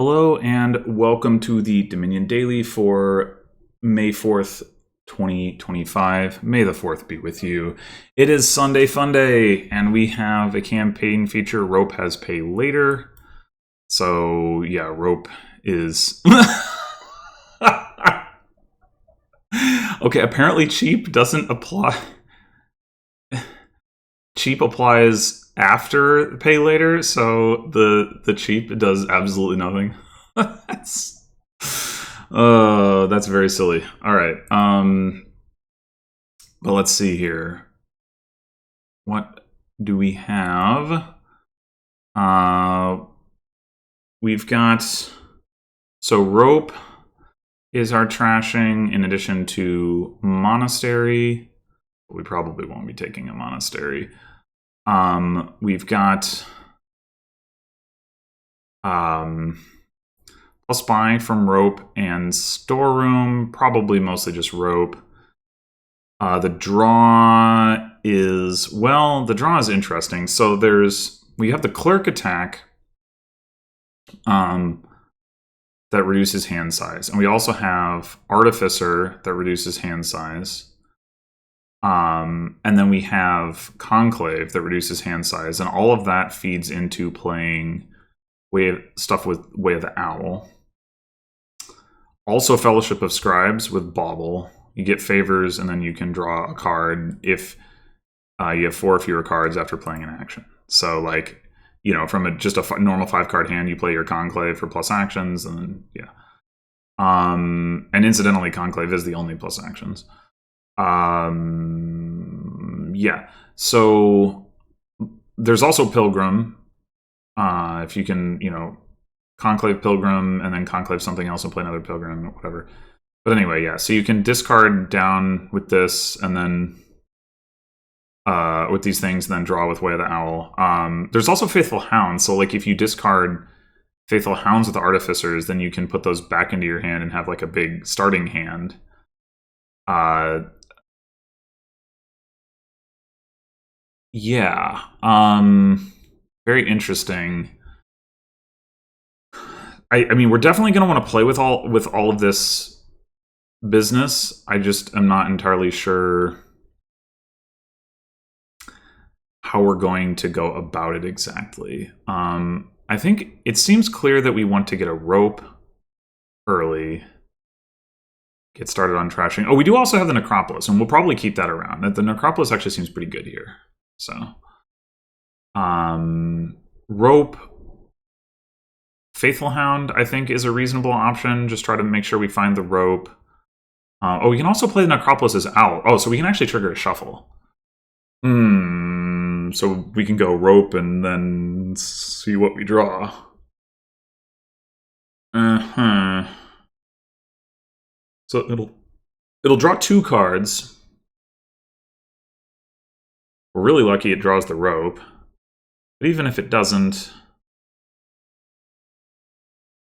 Hello and welcome to the Dominion Daily for May 4th, 2025. May the 4th be with you. It is Sunday Fun Day, and we have a campaign feature. Rope has pay later. So, yeah, Rope is... Okay, apparently cheap doesn't apply. Cheap applies after pay later, so the cheap does absolutely nothing. That's very silly. All right. But let's see here. What do we have? We've got, so Rope is our trashing in addition to Monastery. We probably won't be taking a Monastery. We've got plus buy from Rope and Storeroom, probably mostly just Rope. The draw is, well, the draw is interesting. So we have the Clerk attack that reduces hand size. And we also have Artificer that reduces hand size. And then we have Conclave that reduces hand size. And all of that feeds into playing stuff with Way of the Owl. Also Fellowship of Scribes with Bauble. You get favors, and then you can draw a card if you have 4 or fewer cards after playing an action. So, like, you know, from just a normal 5-card hand, you play your Conclave for plus actions, and then, yeah. And incidentally, Conclave is the only plus actions. Yeah. So there's also Pilgrim. If you can, you know, Conclave Pilgrim, and then Conclave something else and play another Pilgrim, or whatever. But anyway, yeah, so you can discard down with this, and then with these things, and then draw with Way of the Owl. There's also Faithful Hounds, so like if you discard Faithful Hounds with Artificers, then you can put those back into your hand and have like a big starting hand. Yeah, very interesting. I mean, we're definitely going to want to play with all of this business. I just am not entirely sure how we're going to go about it exactly. I think it seems clear that we want to get a Rope early, get started on trashing. Oh, we do also have the Necropolis, and we'll probably keep that around. The Necropolis actually seems pretty good here. So, Rope, Faithful Hound, I think, is a reasonable option. Just try to make sure we find the Rope. Oh, we can also play the Necropolis as Owl. Oh, so we can actually trigger a shuffle. So we can go Rope and then see what we draw. So it'll draw 2 cards. We're really lucky it draws the Rope. But even if it doesn't,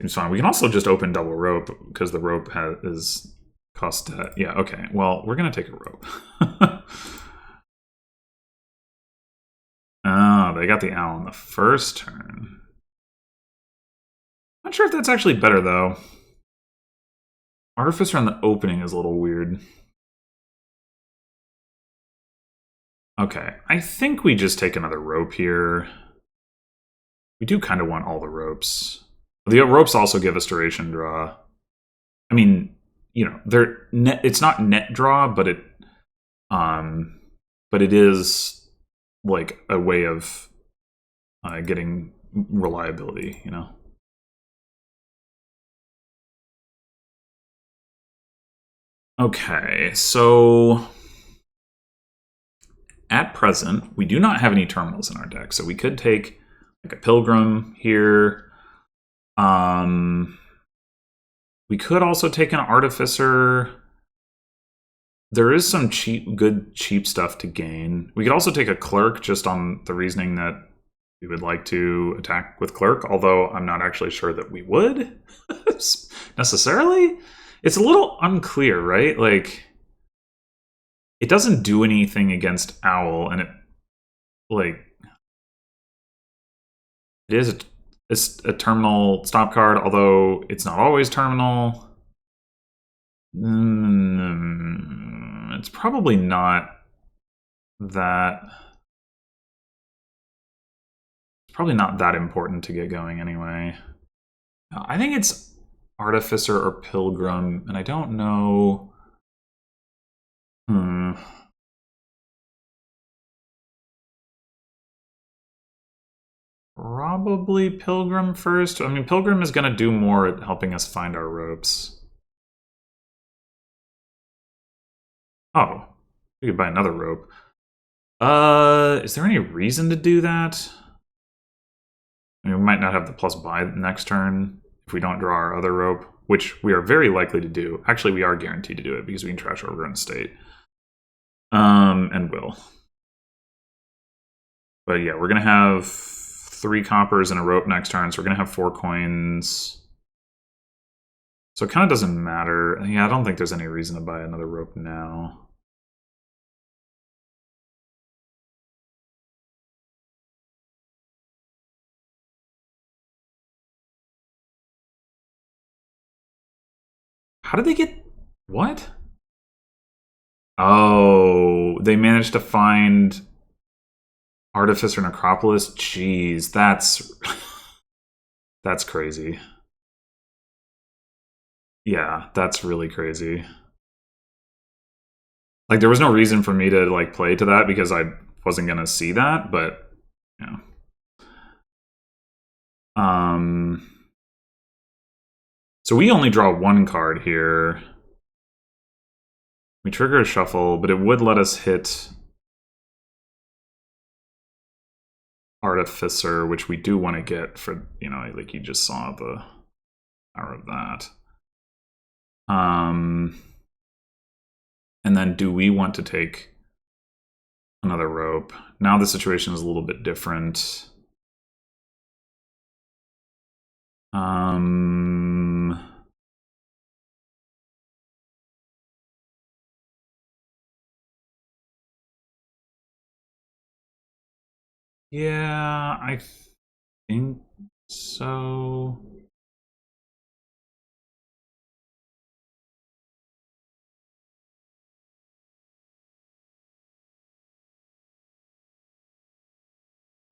it's fine. We can also just open double Rope because the Rope is cost. Yeah, okay. Well, we're going to take a Rope. Oh, they got the Owl on the first turn. Not sure if that's actually better, though. Artificer on the opening is a little weird. Okay, I think we just take another Rope here. We do kind of want all the Ropes. The Ropes also give us duration draw. I mean, you know, it's not net draw, but it is like a way of getting reliability, you know. Okay, so at present, we do not have any terminals in our deck, so we could take like a Pilgrim here. We could also take an Artificer. There is some good cheap stuff to gain. We could also take a Clerk just on the reasoning that we would like to attack with Clerk, although I'm not actually sure that we would necessarily. It's a little unclear, right? Like, it doesn't do anything against Owl, and it is It's a terminal stop card, although it's not always terminal. It's probably not that. It's probably not that important to get going anyway. I think it's Artificer or Pilgrim, and I don't know. Probably Pilgrim first. I mean, Pilgrim is going to do more at helping us find our ropes. Oh, we could buy another rope. Is there any reason to do that? I mean, we might not have the plus buy next turn if we don't draw our other rope, which we are very likely to do. Actually, we are guaranteed to do it because we can trash over in state. And will. But yeah, we're going to have 3 coppers and a rope next turn, so we're going to have 4 coins. So it kind of doesn't matter. Yeah, I don't think there's any reason to buy another rope now. How did they get... What? Oh, they managed to find Artificer Necropolis? Jeez, that's... that's crazy. Yeah, that's really crazy. Like, there was no reason for me to, like, play to that because I wasn't gonna see that, but, yeah. So we only draw 1 card here. We trigger a shuffle, but it would let us hit Artificer, which we do want to get for, you know, like you just saw the power of that. And then do we want to take another rope? Now the situation is a little bit different. Yeah, I think so.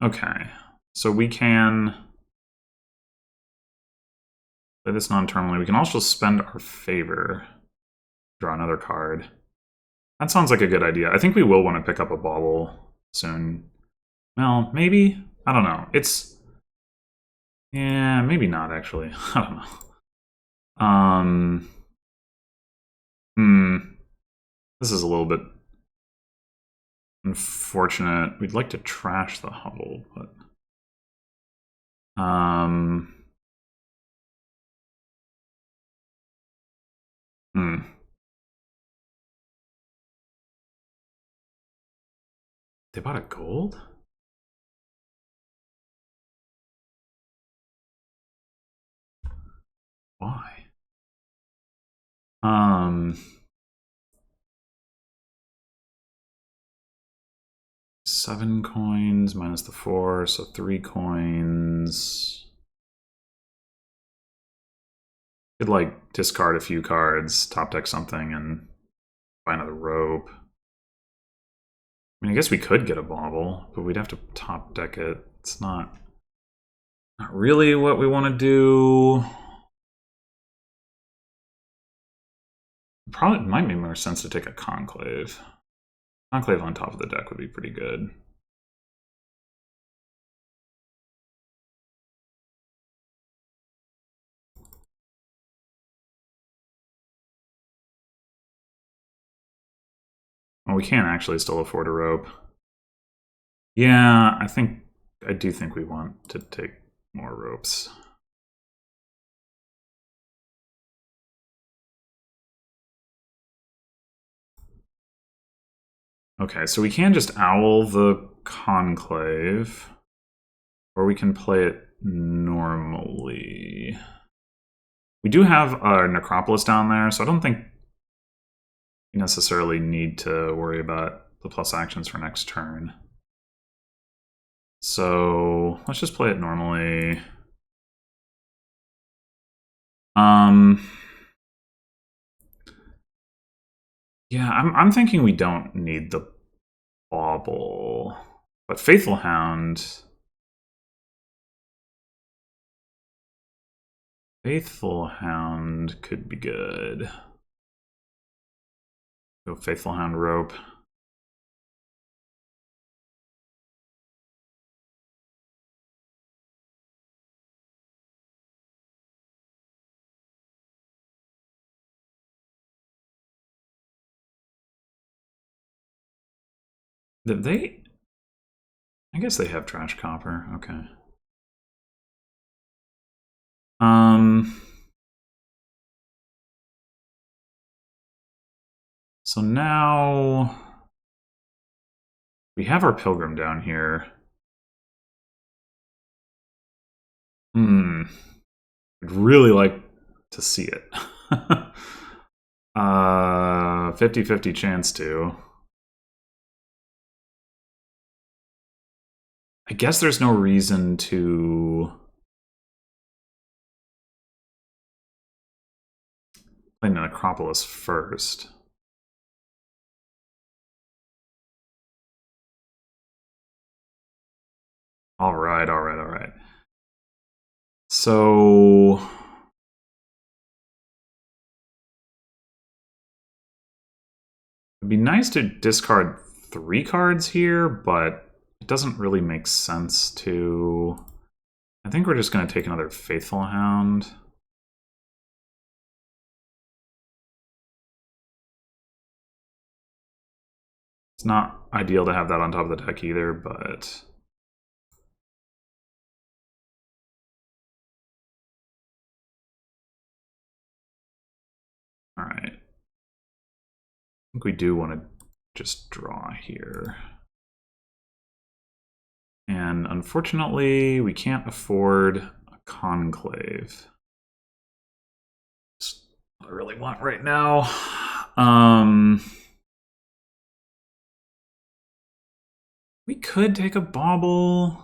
Okay, so we can play this non-terminally. We can also spend our favor, draw another card. That sounds like a good idea. I think we will want to pick up a bauble soon. Well, maybe? I don't know. It's... yeah, maybe not, actually. I don't know. This is a little bit unfortunate. We'd like to trash the Hubble, but... They bought a gold? Why? 7 coins minus the 4, so 3 coins. Could, like, discard a few cards, top deck something, and buy another rope. I mean, I guess we could get a bauble, but we'd have to top deck it. It's not really what we want to do. Probably might make more sense to take a Conclave. Conclave on top of the deck would be pretty good. Well, we can't actually still afford a rope. Yeah, I do think we want to take more ropes. Okay, so we can just owl the Conclave, or we can play it normally. We do have a Necropolis down there, so I don't think you necessarily need to worry about the plus actions for next turn. So let's just play it normally. Yeah, I'm thinking we don't need the bauble. But Faithful Hound... Faithful Hound could be good. Go Faithful Hound Rope. They... I guess they have Trash Copper. Okay. So now... we have our Pilgrim down here. I'd really like to see it. 50-50 chance to. I guess there's no reason to play the Necropolis first. All right. So it'd be nice to discard 3 cards here, but it doesn't really make sense to... I think we're just going to take another Faithful Hound. It's not ideal to have that on top of the deck either, but... Alright. I think we do want to just draw here. And unfortunately, we can't afford a Conclave. That's what I really want right now. We could take a Bauble.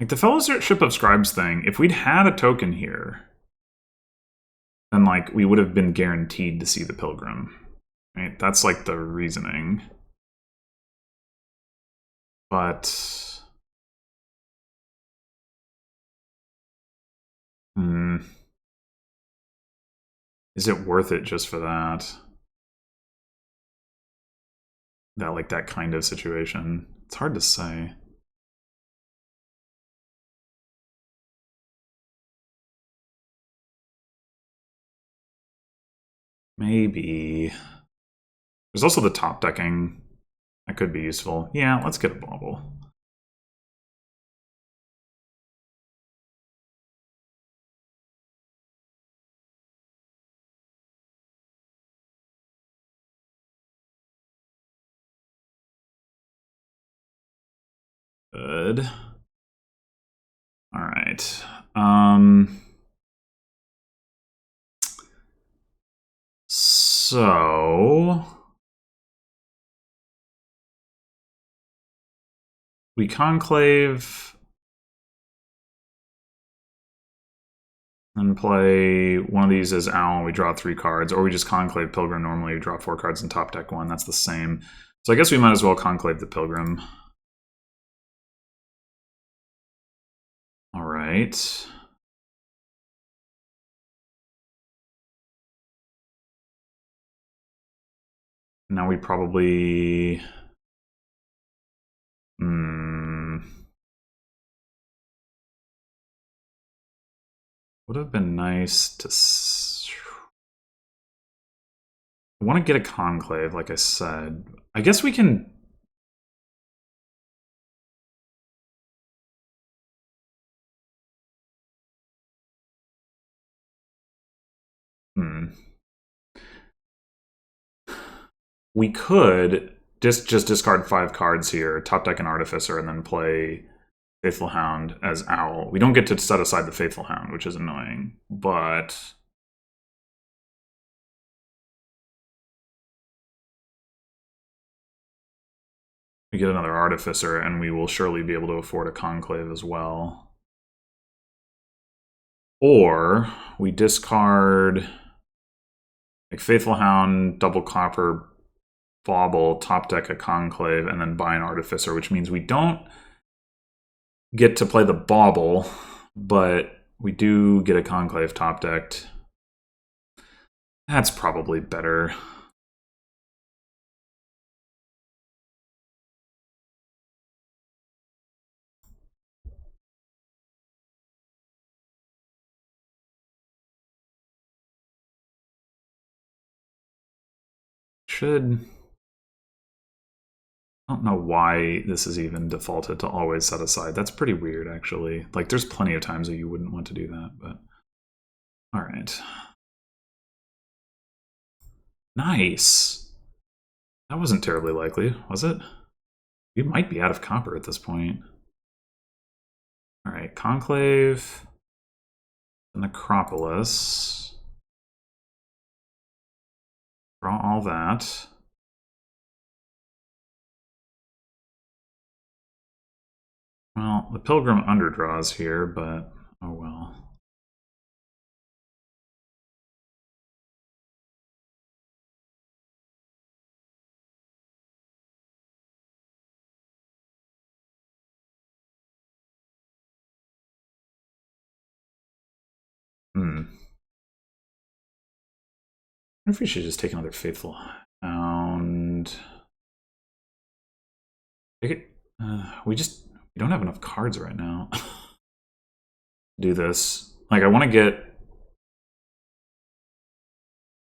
Like the Fellowship of Scribes thing, if we'd had a token here, then like we would have been guaranteed to see the Pilgrim. Right? That's like the reasoning. But is it worth it just for that? That kind of situation. It's hard to say. Maybe. There's also the top decking. That could be useful. Yeah, let's get a Bauble. Good. All right. So we Conclave and play one of these as Owl. We draw 3 cards, or we just Conclave Pilgrim. Normally, we draw 4 cards and top deck 1. That's the same. So I guess we might as well Conclave the Pilgrim. All right. Now we probably... would have been nice to... I want to get a Conclave, like I said. I guess we can... We could just discard 5 cards here, top deck an Artificer, and then play Faithful Hound as Owl. We don't get to set aside the Faithful Hound, which is annoying, but We get another Artificer, and we will surely be able to afford a Conclave as well. Or we discard like Faithful Hound, double Copper, Bauble, top deck a Conclave, and then buy an Artificer, which means we don't get to play the Bauble, but we do get a Conclave top decked. That's probably better. I don't know why this is even defaulted to always set aside. That's pretty weird, actually. Like, there's plenty of times that you wouldn't want to do that, but... Alright. Nice! That wasn't terribly likely, was it? We might be out of copper at this point. Alright, Conclave... Necropolis... Draw all that... Well, the Pilgrim underdraws here, but oh well. I wonder if we should just take another Faithful Hound. Take it. We don't have enough cards right now. Do this. Like, I want to get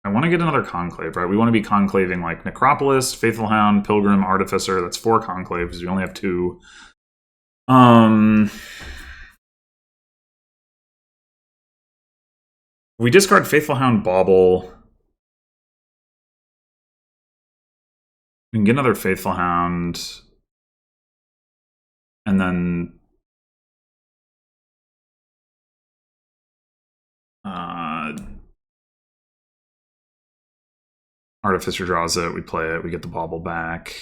another Conclave, right? We want to be conclaving like Necropolis, Faithful Hound, Pilgrim, Artificer. That's 4 conclaves. We only have 2. We discard Faithful Hound, Bauble. We can get another Faithful Hound. And then... Artificer draws it, we play it, we get the Bauble back.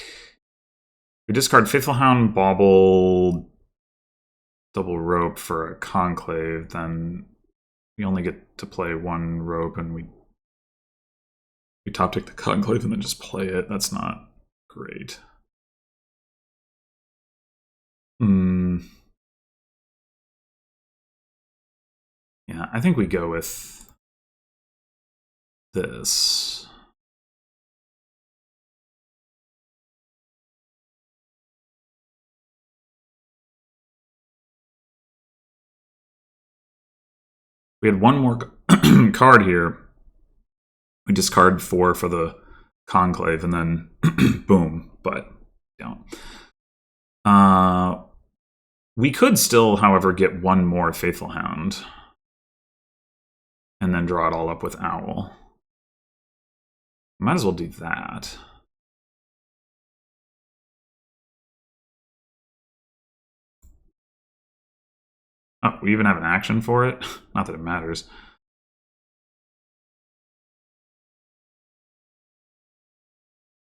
We discard Faithful Hound, Bauble, double Rope for a Conclave, then we only get to play 1 Rope, and we top deck the Conclave and then just play it. That's not great. Yeah, I think we go with this. We had 1 more card here. We discard 4 for the Conclave, and then boom, but don't. We could still, however, get 1 more Faithful Hound. And then draw it all up with Owl. Might as well do that. Oh, we even have an action for it? Not that it matters.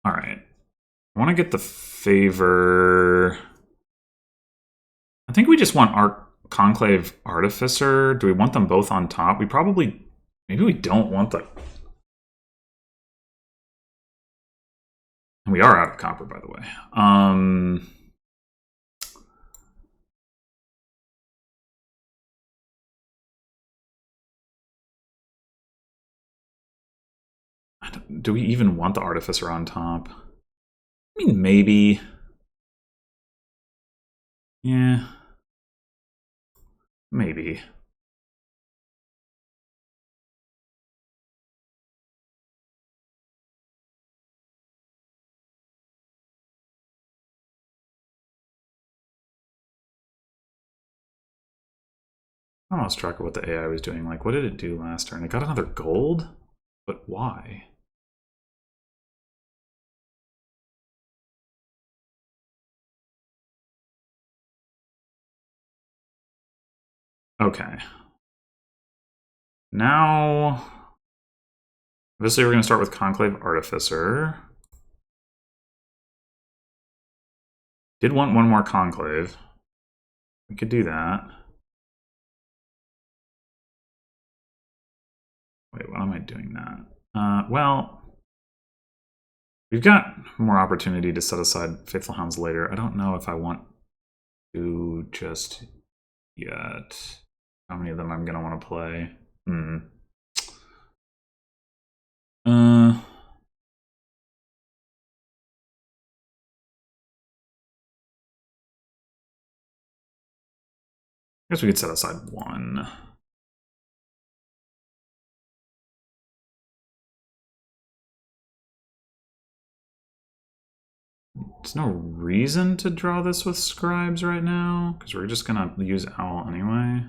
Alright. I want to get the favor... I think we just want our Conclave Artificer. Do we want them both on top? We probably... Maybe we don't want the... We are out of copper, by the way. Do we even want the Artificer on top? I mean, maybe. Yeah. Maybe. I lost track of what the AI was doing. Like, what did it do last turn? It got another gold? But why? Okay. Now... Obviously, we're going to start with Conclave Artificer. Did want one more conclave. We could do that. Wait, why am I doing that? Well, we've got more opportunity to set aside Faithful Hounds later. I don't know if I want to just yet. How many of them I'm going to want to play? I guess we could set aside one. There's no reason to draw this with scribes right now, because we're just gonna use owl anyway.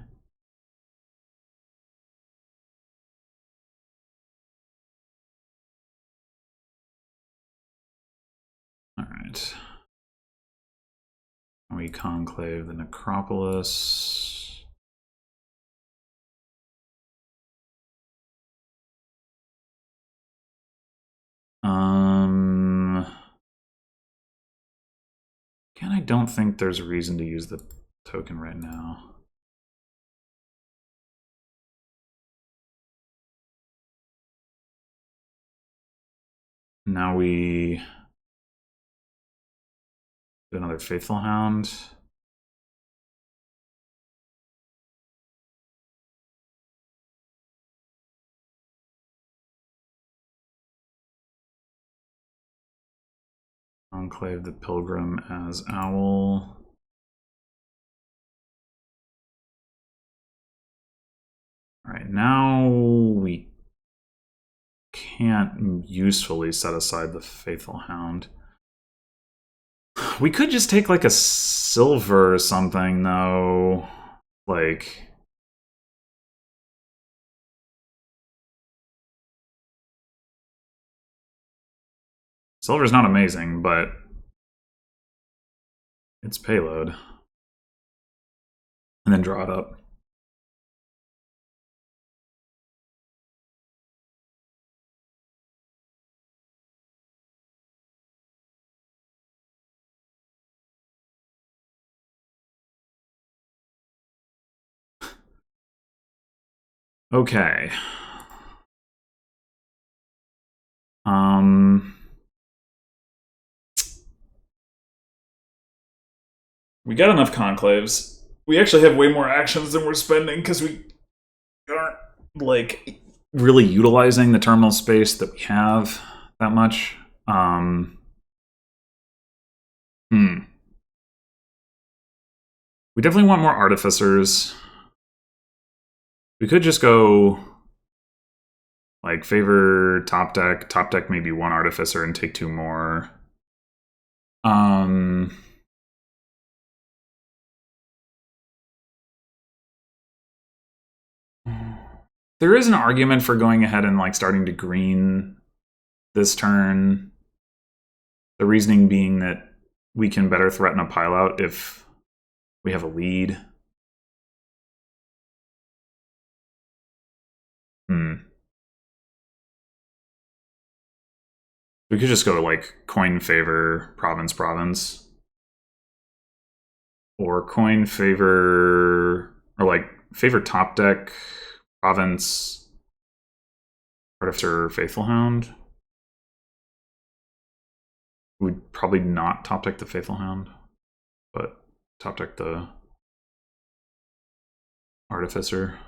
Alright. We conclave the necropolis. Again, I don't think there's a reason to use the token right now. Now we do another Faithful Hound. Enclave the Pilgrim as Owl. Alright, now we can't usefully set aside the Faithful Hound. We could just take like a silver or something, though. Like, silver's not amazing, but it's payload. And then draw it up. Okay. We got enough conclaves. We actually have way more actions than we're spending because we aren't, like, really utilizing the terminal space that we have that much. We definitely want more artificers. We could just go, like, favor top deck maybe one artificer and take two more. There is an argument for going ahead and like starting to green this turn. The reasoning being that we can better threaten a pileout if we have a lead. We could just go like coin favor province. Or coin favor, or like favor top deck, province, artificer, Faithful Hound. We'd probably not top deck the Faithful Hound, but top deck the artificer.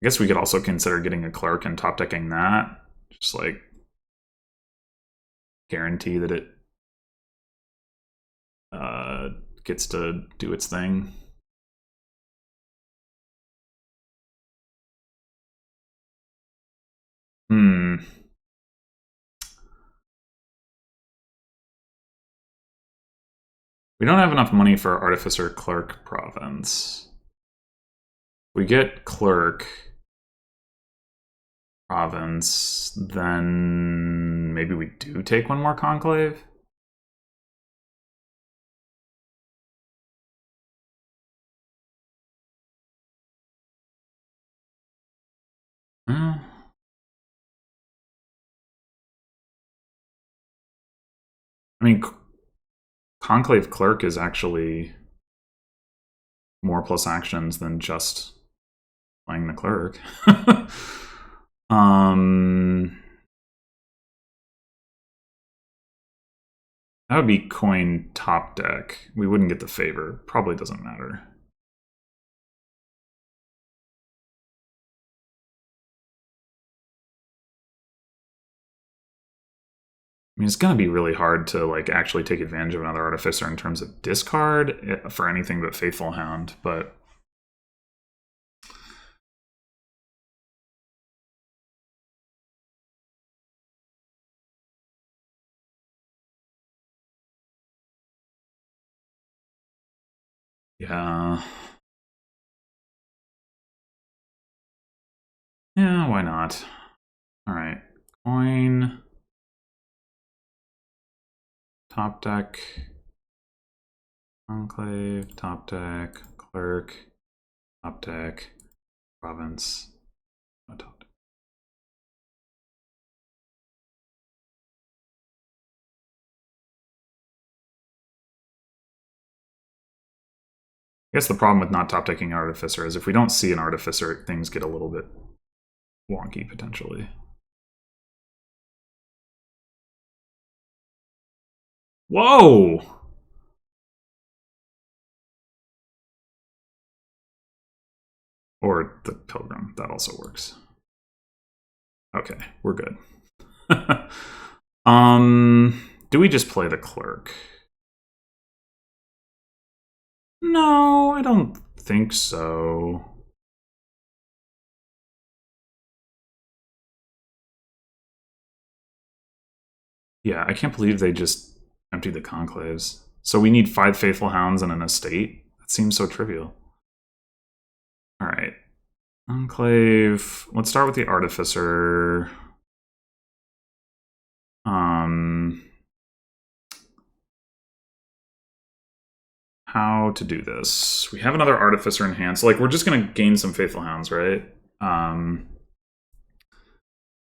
I guess we could also consider getting a clerk and top decking that. Just like guarantee that it gets to do its thing. We don't have enough money for artificer, clerk, province. We get clerk, province, then maybe we do take one more conclave. I I mean, Conclave Clerk is actually more plus actions than just playing the clerk. That would be coin top deck. We wouldn't get the favor. Probably doesn't matter. I mean, it's going to be really hard to like actually take advantage of another Artificer in terms of discard for anything but Faithful Hound, but yeah. Yeah, why not? All right. Coin. Top deck. Enclave. Top deck. Clerk. Top deck. Province. No top deck. I guess the problem with not top decking Artificer is if we don't see an Artificer, things get a little bit wonky potentially. Whoa! Or the Pilgrim, that also works. Okay, we're good. Do we just play the Clerk? No, I don't think so. Yeah, I can't believe they just emptied the Conclaves. So we need 5 Faithful Hounds and an estate? That seems so trivial. Alright. Enclave. Let's start with the Artificer. How to do this. We have another Artificer in hand, so like we're just gonna gain some Faithful Hounds, right?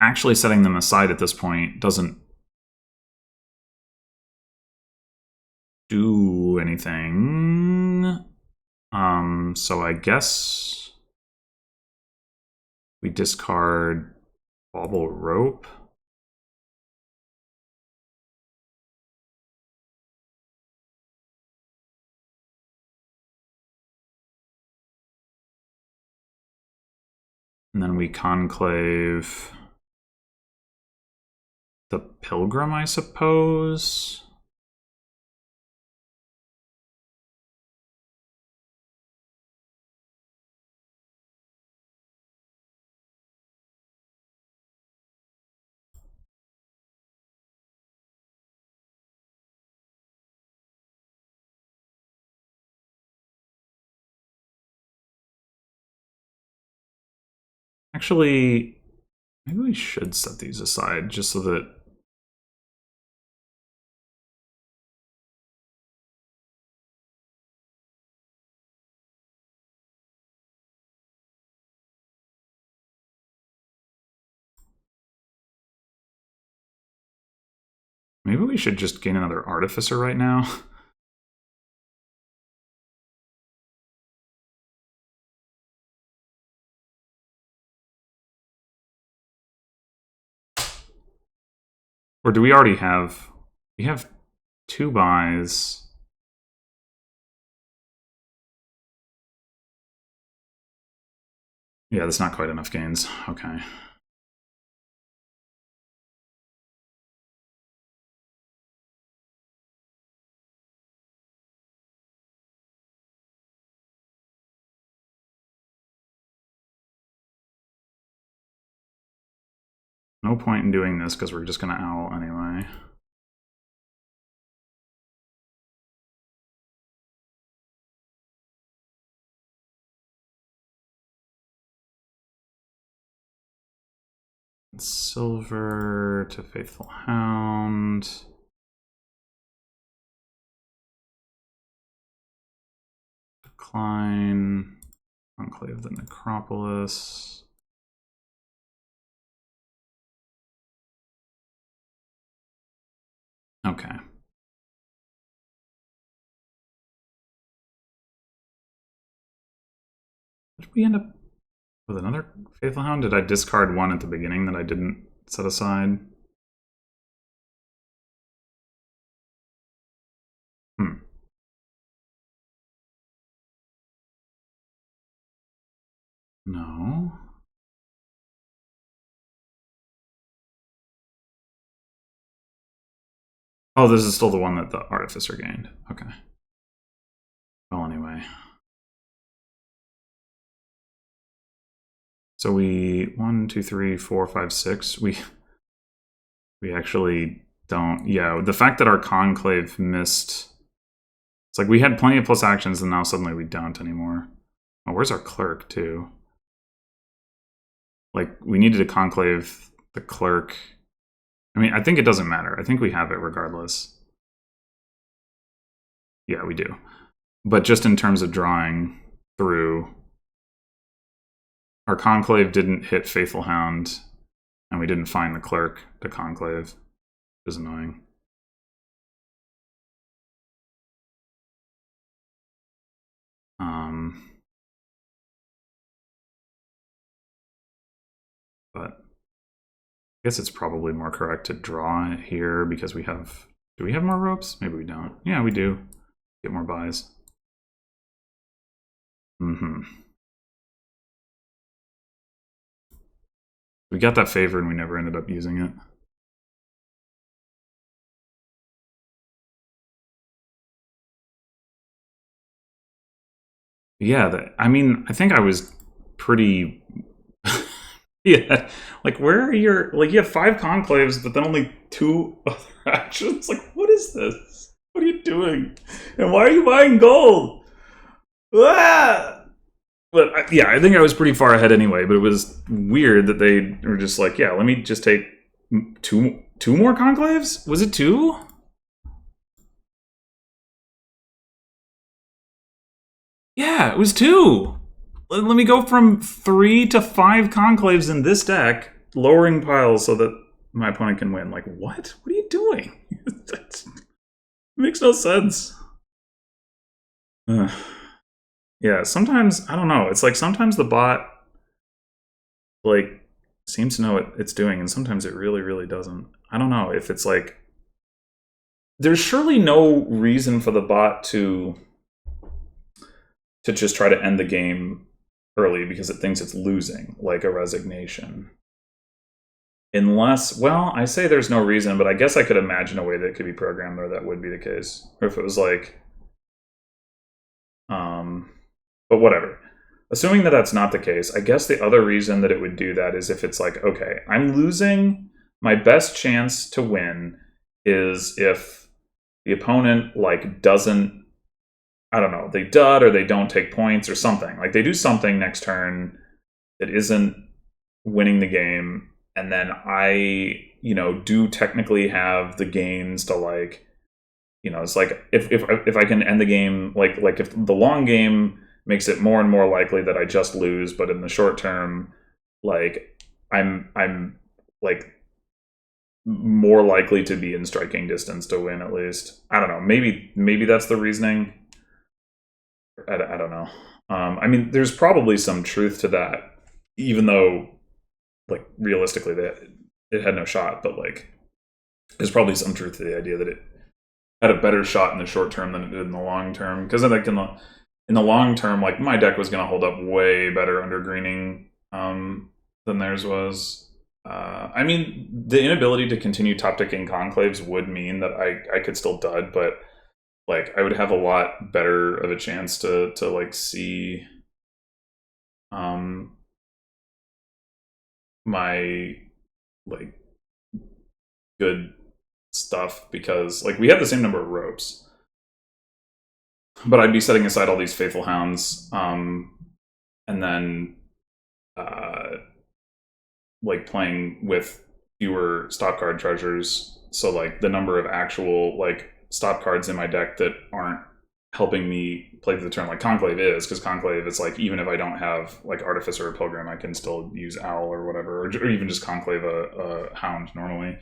Actually setting them aside at this point doesn't do anything. So I guess we discard Bauble Rope. And then we conclave the Pilgrim, I suppose. Actually, maybe we should set these aside just so that maybe we should just gain another Artificer right now. Or do we already have... We have 2 buys. Yeah, that's not quite enough gains. Okay. No point in doing this because we're just going to owl anyway. Silver to Faithful Hound. Decline. Enclave the Necropolis. Okay. we end up with another Faithful Hound? Did I discard one at the beginning that I didn't set aside? No. Oh, this is still the one that the Artificer gained. Okay. Well, anyway. So we 1, 2, 3, 4, 5, 6. We actually don't. Yeah, the fact that our Conclave missed. It's like we had plenty of plus actions, and now suddenly we don't anymore. Oh, where's our Clerk too? Like we needed to Conclave the Clerk. I mean, I think it doesn't matter. I think we have it regardless. Yeah, we do. But just in terms of drawing through, our Conclave didn't hit Faithful Hound, and we didn't find the Clerk to Conclave, which is annoying. But I guess it's probably more correct to draw here because we have... Do we have more ropes? Maybe we don't. Yeah, we do. Get more buys. We got that favor and we never ended up using it. Yeah, I mean, I think I was pretty... yeah, like where are your... Like you have 5 conclaves, but then only 2 other actions? Like what is this? What are you doing? And why are you buying gold? Ah! But yeah, I think I was pretty far ahead anyway, but it was weird that they were just like, yeah, let me just take two more conclaves? Was it 2? Yeah, it was 2. Let me go from 3 to 5 conclaves in this deck, lowering piles so that my opponent can win. Like, what? What are you doing? It makes no sense. Yeah, sometimes, I don't know. It's like sometimes the bot, like, seems to know what it's doing, and sometimes it really, really doesn't. I don't know if it's like... There's surely no reason for the bot to just try to end the game early because it thinks it's losing, like a resignation. Unless, well, I say there's no reason, but I guess I could imagine a way that it could be programmed where that would be the case. Or if it was like... but whatever. Assuming that that's not the case, I guess the other reason that it would do that is if it's like, okay, I'm losing, my best chance to win is if the opponent, like, doesn't, I don't know, they dud or they don't take points or something. Like, they do something next turn that isn't winning the game, and then I, you know, do technically have the gains to, like, you know, it's like, if I can end the game, like if the long game makes it more and more likely that I just lose, but in the short term, like I'm like more likely to be in striking distance to win at least. I don't know. Maybe that's the reasoning. I don't know. I mean, there's probably some truth to that, even though, like, realistically, it had no shot. But like, there's probably some truth to the idea that it had a better shot in the short term than it did in the long term. Because I think in the long term, like, my deck was going to hold up way better under greening than theirs was. I mean, the inability to continue top decking conclaves would mean that I could still dud, but like I would have a lot better of a chance to like see my like good stuff, because like we have the same number of ropes, but I'd be setting aside all these Faithful Hounds, and then like playing with fewer stop card treasures. So like the number of actual like stop cards in my deck that aren't helping me play the turn, like Conclave is, because Conclave is like, even if I don't have like Artificer or Pilgrim, I can still use Owl or whatever, or even just Conclave a Hound normally.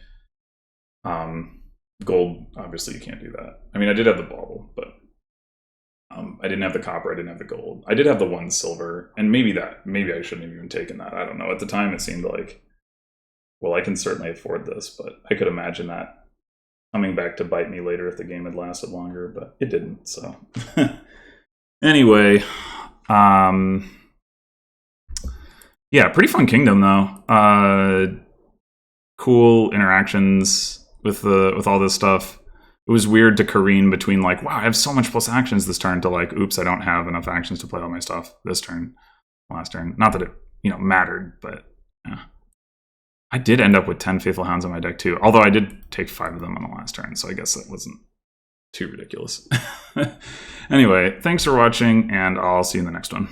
Gold, obviously you can't do that. I mean, I did have the Bauble, but I didn't have the copper, I didn't have the gold. I did have the 1 silver, and maybe I shouldn't have even taken that. I don't know. At the time, it seemed like, well, I can certainly afford this, but I could imagine that coming back to bite me later if the game had lasted longer, but it didn't, so. Anyway, yeah, pretty fun kingdom, though. Cool interactions with all this stuff. It was weird to careen between like, wow, I have so much plus actions this turn, to like, oops, I don't have enough actions to play all my stuff this turn, last turn. Not that it, mattered, but yeah. I did end up with 10 Faithful Hounds on my deck too, although I did take 5 of them on the last turn, so I guess that wasn't too ridiculous. Anyway, thanks for watching, and I'll see you in the next one.